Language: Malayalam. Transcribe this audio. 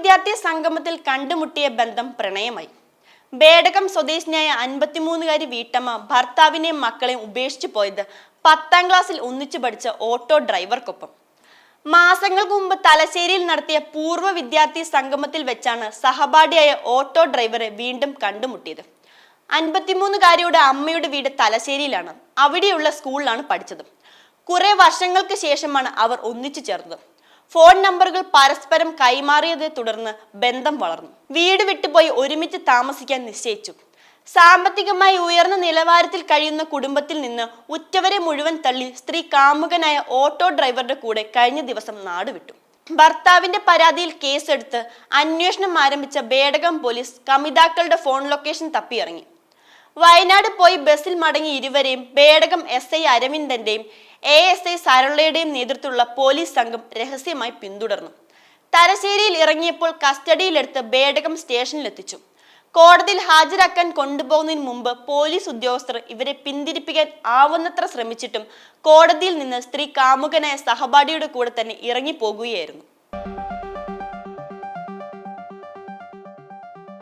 വിദ്യാർത്ഥി സംഗമത്തിൽ കണ്ടുമുട്ടിയ ബന്ധം പ്രണയമായി. ബേഡകം സ്വദേശിനിയായ 53-കാരി വീട്ടമ്മ ഭർത്താവിനെയും മക്കളെയും ഉപേക്ഷിച്ചു പോയത് 10ാം ക്ലാസ്സിൽ ഒന്നിച്ചു പഠിച്ച ഓട്ടോ ഡ്രൈവർക്കൊപ്പം. മാസങ്ങൾക്ക് മുമ്പ് തലശ്ശേരിയിൽ നടത്തിയ പൂർവ്വ വിദ്യാർത്ഥി സംഗമത്തിൽ വെച്ചാണ് സഹപാഠിയായ ഓട്ടോ ഡ്രൈവറെ വീണ്ടും കണ്ടുമുട്ടിയത്. 53-കാരിയുടെ അമ്മയുടെ വീട് തലശ്ശേരിയിലാണ്. അവിടെയുള്ള സ്കൂളിലാണ് പഠിച്ചത്. കുറെ വർഷങ്ങൾക്ക് ശേഷമാണ് അവർ ഒന്നിച്ചു ചേർന്നത്. ഫോൺ നമ്പറുകൾ പരസ്പരം കൈമാറിയതിനെ തുടർന്ന് ബന്ധം വളർന്നു. വീട് വിട്ടുപോയി ഒരുമിച്ച് താമസിക്കാൻ നിശ്ചയിച്ചു. സാമ്പത്തികമായി ഉയർന്ന നിലവാരത്തിൽ കഴിയുന്ന കുടുംബത്തിൽ നിന്ന് ഉറ്റവരെ മുഴുവൻ തള്ളി സ്ത്രീ കാമുകനായ ഓട്ടോ ഡ്രൈവറുടെ കൂടെ കഴിഞ്ഞ ദിവസം നാടുവിട്ടു. ഭർത്താവിന്റെ പരാതിയിൽ കേസെടുത്ത് അന്വേഷണം ആരംഭിച്ച ബേഡകം പോലീസ് കമിതാക്കളുടെ ഫോൺ ലൊക്കേഷൻ തപ്പിയിറങ്ങി. വയനാട് പോയി ബസ്സിൽ മടങ്ങി ഇരുവരെയും ബേഡകം SI അരവിന്ദന്റെയും ASI സരളയുടെയും നേതൃത്വത്തിലുള്ള പോലീസ് സംഘം രഹസ്യമായി പിന്തുടർന്നു. തലശ്ശേരിയിൽ ഇറങ്ങിയപ്പോൾ കസ്റ്റഡിയിലെടുത്ത് ബേഡകം സ്റ്റേഷനിലെത്തിച്ചു. കോടതിയിൽ ഹാജരാക്കാൻ കൊണ്ടുപോകുന്നതിന് മുമ്പ് പോലീസ് ഉദ്യോഗസ്ഥർ ഇവരെ പിന്തിരിപ്പിക്കാൻ ആവുന്നത്ര ശ്രമിച്ചിട്ടും കോടതിയിൽ നിന്ന് സ്ത്രീ കാമുകനായ സഹപാഠിയുടെ കൂടെ തന്നെ ഇറങ്ങിപ്പോകുകയായിരുന്നു.